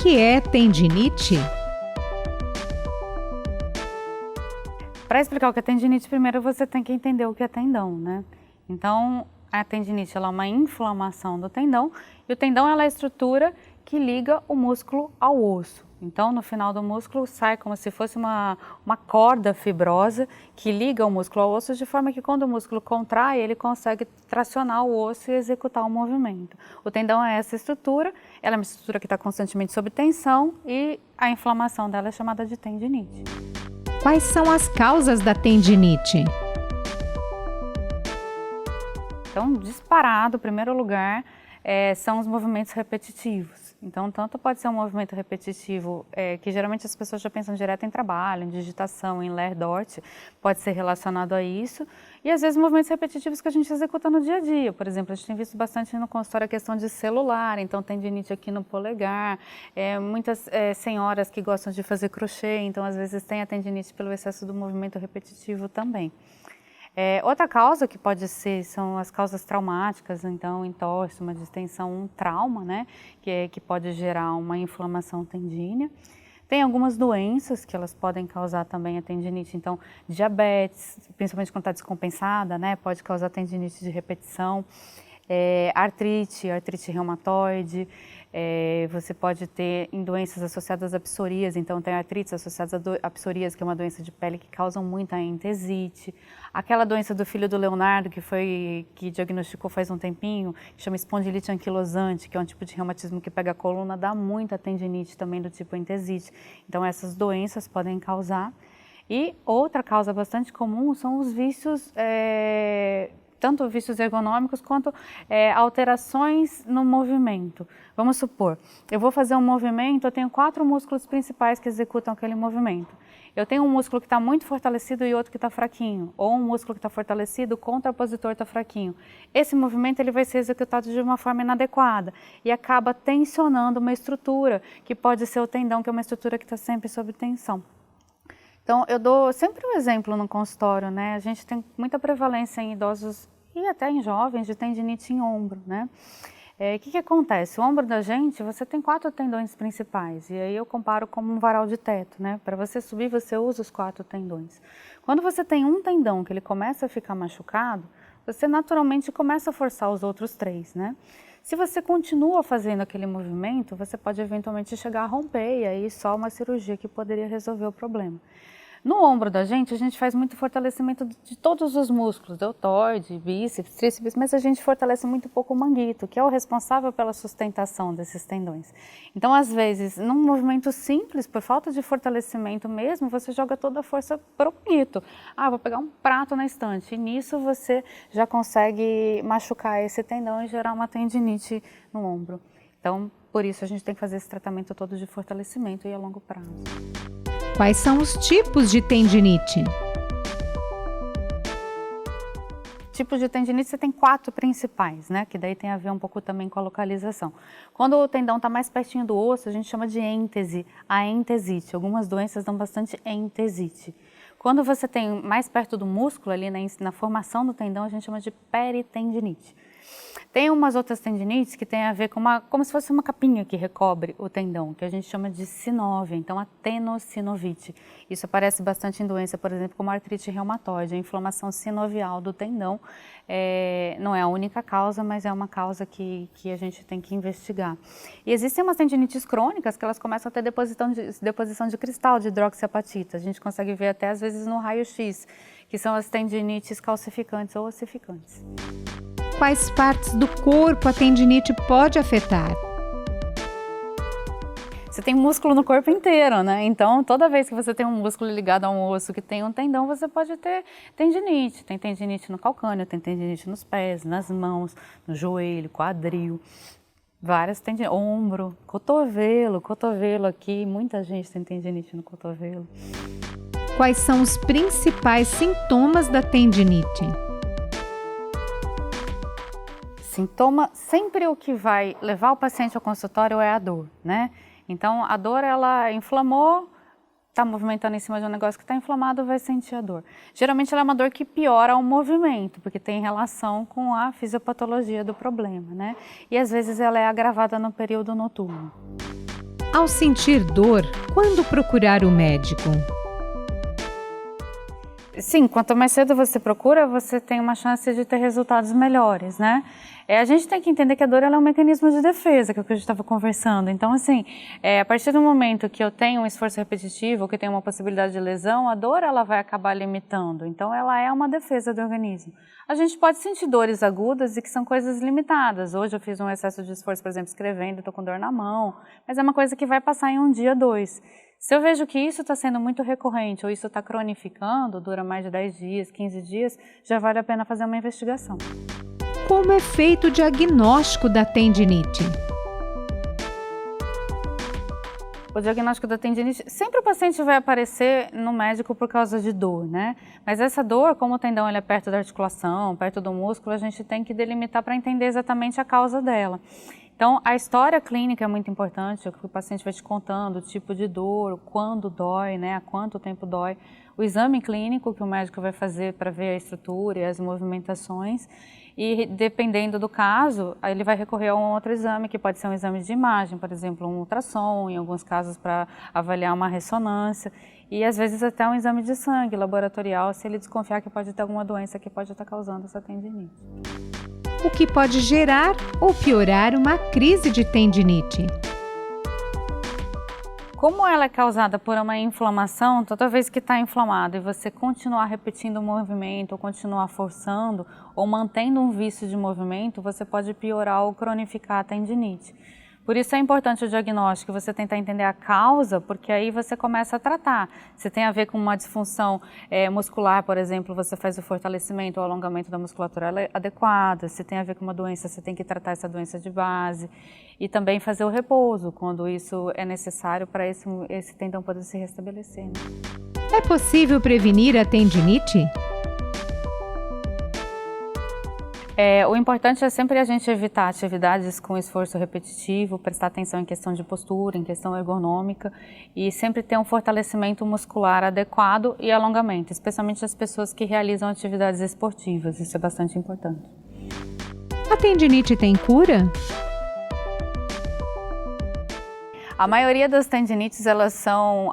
que é tendinite? Para explicar o que é tendinite, primeiro você tem que entender o que é tendão, né? Então, a tendinite ela é uma inflamação do tendão e o tendão ela é a estrutura que liga o músculo ao osso. Então, no final do músculo sai como se fosse uma corda fibrosa que liga o músculo ao osso de forma que quando o músculo contrai, ele consegue tracionar o osso e executar o movimento. O tendão é essa estrutura, ela é uma estrutura que está constantemente sob tensão e a inflamação dela é chamada de tendinite. Quais são as causas da tendinite? Então, disparado, em primeiro lugar, são os movimentos repetitivos. Então, tanto pode ser um movimento repetitivo, que geralmente as pessoas já pensam direto em trabalho, em digitação, em ler, dort, pode ser relacionado a isso. E às vezes movimentos repetitivos que a gente executa no dia a dia. Por exemplo, a gente tem visto bastante no consultório a questão de celular, então tendinite aqui no polegar. Muitas senhoras que gostam de fazer crochê, então às vezes tem a tendinite pelo excesso do movimento repetitivo também. Outra causa que pode ser são as causas traumáticas, então entorse, uma distensão, um trauma, né, que pode gerar uma inflamação tendínea. Tem algumas doenças que elas podem causar também a tendinite, então diabetes, principalmente quando está descompensada, né, pode causar tendinite de repetição. Artrite reumatoide, você pode ter em doenças associadas a psorias, então tem artrites associadas a psorias, que é uma doença de pele que causam muita entesite. Aquela doença do filho do Leonardo, que diagnosticou faz um tempinho, que chama espondilite anquilosante, que é um tipo de reumatismo que pega a coluna, dá muita tendinite também do tipo entesite. Então essas doenças podem causar. E outra causa bastante comum são os vícios, tanto vícios ergonômicos quanto alterações no movimento. Vamos supor, eu vou fazer um movimento, eu tenho 4 músculos principais que executam aquele movimento. Eu tenho um músculo que está muito fortalecido e outro que está fraquinho, ou um músculo que está fortalecido, o contrapositor está fraquinho. Esse movimento ele vai ser executado de uma forma inadequada e acaba tensionando uma estrutura, que pode ser o tendão, que é uma estrutura que está sempre sob tensão. Então, eu dou sempre um exemplo no consultório, né? A gente tem muita prevalência em idosos e até em jovens de tendinite em ombro, né? O que acontece? O ombro da gente, você tem 4 tendões principais, e aí eu comparo como um varal de teto, né? Para você subir, você usa os 4 tendões. Quando você tem um tendão que ele começa a ficar machucado, você naturalmente começa a forçar os outros 3, né? Se você continua fazendo aquele movimento, você pode eventualmente chegar a romper, e aí só uma cirurgia que poderia resolver o problema. No ombro da gente, a gente faz muito fortalecimento de todos os músculos, deltoide, bíceps, tríceps, mas a gente fortalece muito pouco o manguito, que é o responsável pela sustentação desses tendões. Então, às vezes, num movimento simples, por falta de fortalecimento mesmo, você joga toda a força para o manguito. Vou pegar um prato na estante, e nisso você já consegue machucar esse tendão e gerar uma tendinite no ombro. Então, por isso a gente tem que fazer esse tratamento todo de fortalecimento e a longo prazo. Quais são os tipos de tendinite? Tipos de tendinite você tem 4 principais, né? Que daí tem a ver um pouco também com a localização. Quando o tendão está mais pertinho do osso, a gente chama de êntese, a entesite. Algumas doenças dão bastante entesite. Quando você tem mais perto do músculo, ali na formação do tendão, a gente chama de peritendinite. Tem umas outras tendinites que tem a ver com como se fosse uma capinha que recobre o tendão, que a gente chama de sinóvia, então a tenossinovite. Isso aparece bastante em doença, por exemplo, como a artrite reumatoide, a inflamação sinovial do tendão. Não é a única causa, mas é uma causa que a gente tem que investigar. E existem umas tendinites crônicas que elas começam a ter deposição de cristal, de hidroxiapatita. A gente consegue ver até às vezes no raio-x, que são as tendinites calcificantes ou ossificantes. Quais partes do corpo a tendinite pode afetar? Você tem músculo no corpo inteiro, né? Então, toda vez que você tem um músculo ligado a um osso que tem um tendão, você pode ter tendinite. Tem tendinite no calcâneo, tem tendinite nos pés, nas mãos, no joelho, quadril. Várias tendinites, ombro, cotovelo aqui. Muita gente tem tendinite no cotovelo. Quais são os principais sintomas da tendinite? Sintoma, sempre o que vai levar o paciente ao consultório é a dor, né? Então, a dor, ela inflamou, está movimentando em cima de um negócio que está inflamado, vai sentir a dor. Geralmente, ela é uma dor que piora o movimento, porque tem relação com a fisiopatologia do problema, né? E, às vezes, ela é agravada no período noturno. Ao sentir dor, quando procurar o médico? Sim, quanto mais cedo você procura, você tem uma chance de ter resultados melhores, né? A gente tem que entender que a dor ela é um mecanismo de defesa, que é o que a gente estava conversando. Então, assim, a partir do momento que eu tenho um esforço repetitivo, que tenho uma possibilidade de lesão, a dor ela vai acabar limitando. Então, ela é uma defesa do organismo. A gente pode sentir dores agudas e que são coisas limitadas. Hoje eu fiz um excesso de esforço, por exemplo, escrevendo, estou com dor na mão, mas é uma coisa que vai passar em um dia, 2. Se eu vejo que isso está sendo muito recorrente ou isso está cronificando, dura mais de 10 dias, 15 dias, já vale a pena fazer uma investigação. Como é feito o diagnóstico da tendinite? O diagnóstico da tendinite, sempre o paciente vai aparecer no médico por causa de dor, né? Mas essa dor, como o tendão ele é perto da articulação, perto do músculo, a gente tem que delimitar para entender exatamente a causa dela. Então, a história clínica é muito importante, o que o paciente vai te contando, o tipo de dor, quando dói, né, há quanto tempo dói. O exame clínico que o médico vai fazer para ver a estrutura e as movimentações. E, dependendo do caso, ele vai recorrer a um outro exame, que pode ser um exame de imagem, por exemplo, um ultrassom, em alguns casos para avaliar uma ressonância. E, às vezes, até um exame de sangue laboratorial, se ele desconfiar que pode ter alguma doença que pode estar causando essa tendinite. O que pode gerar ou piorar uma crise de tendinite? Como ela é causada por uma inflamação, toda vez que está inflamado e você continuar repetindo o movimento, ou continuar forçando, ou mantendo um vício de movimento, você pode piorar ou cronificar a tendinite. Por isso é importante o diagnóstico, você tentar entender a causa, porque aí você começa a tratar. Se tem a ver com uma disfunção muscular, por exemplo, você faz o fortalecimento ou alongamento da musculatura adequada. Se tem a ver com uma doença, você tem que tratar essa doença de base. E também fazer o repouso, quando isso é necessário para esse tendão poder se restabelecer. Né? É possível prevenir a tendinite? O importante é sempre a gente evitar atividades com esforço repetitivo, prestar atenção em questão de postura, em questão ergonômica e sempre ter um fortalecimento muscular adequado e alongamento, especialmente as pessoas que realizam atividades esportivas, isso é bastante importante. A tendinite tem cura? A maioria das tendinites, elas são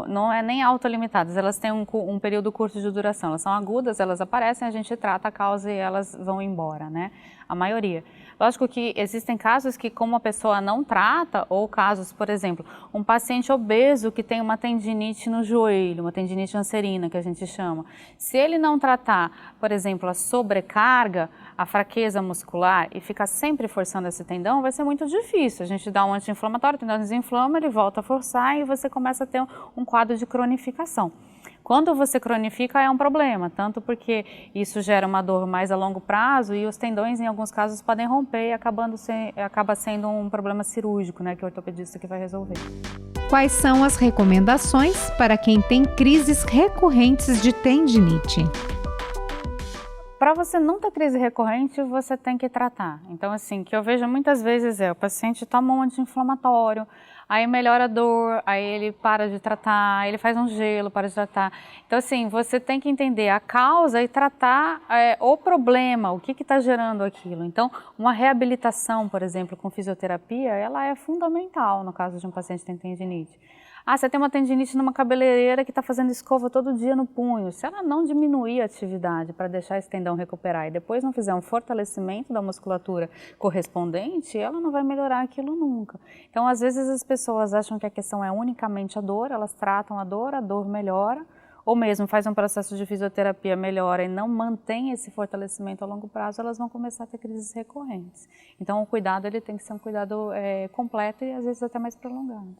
não é nem autolimitadas, elas têm um período curto de duração, elas são agudas, elas aparecem, a gente trata a causa e elas vão embora, né? A maioria. Lógico que existem casos que como a pessoa não trata, ou casos, por exemplo, um paciente obeso que tem uma tendinite no joelho, uma tendinite anserina que a gente chama. Se ele não tratar, por exemplo, a sobrecarga, a fraqueza muscular e ficar sempre forçando esse tendão, vai ser muito difícil. A gente dá um anti-inflamatório, o tendão desinflama, ele volta a forçar e você começa a ter um quadro de cronificação. Quando você cronifica é um problema, tanto porque isso gera uma dor mais a longo prazo e os tendões em alguns casos podem romper e acaba sendo um problema cirúrgico, né, que o ortopedista que vai resolver. Quais são as recomendações para quem tem crises recorrentes de tendinite? Para você não ter crise recorrente, você tem que tratar. Então, assim, o que eu vejo muitas vezes o paciente toma um anti-inflamatório, aí melhora a dor, aí ele para de tratar, aí ele faz um gelo, para de tratar. Então, assim, você tem que entender a causa e tratar o problema, o que está gerando aquilo. Então, uma reabilitação, por exemplo, com fisioterapia, ela é fundamental no caso de um paciente que tem tendinite. Ah, você tem uma tendinite numa cabeleireira que está fazendo escova todo dia no punho. Se ela não diminuir a atividade para deixar esse tendão recuperar e depois não fizer um fortalecimento da musculatura correspondente, ela não vai melhorar aquilo nunca. Então, às vezes as pessoas acham que a questão é unicamente a dor, elas tratam a dor melhora, ou mesmo faz um processo de fisioterapia, melhora e não mantém esse fortalecimento a longo prazo, elas vão começar a ter crises recorrentes. Então, o cuidado ele tem que ser um cuidado completo e às vezes até mais prolongado.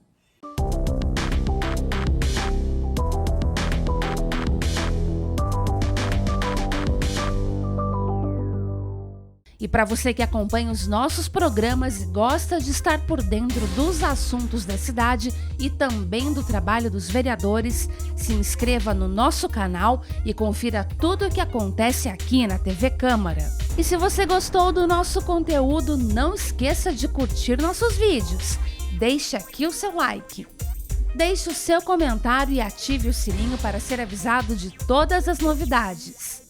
E para você que acompanha os nossos programas e gosta de estar por dentro dos assuntos da cidade e também do trabalho dos vereadores, se inscreva no nosso canal e confira tudo o que acontece aqui na TV Câmara. E se você gostou do nosso conteúdo, não esqueça de curtir nossos vídeos. Deixe aqui o seu like. Deixe o seu comentário e ative o sininho para ser avisado de todas as novidades.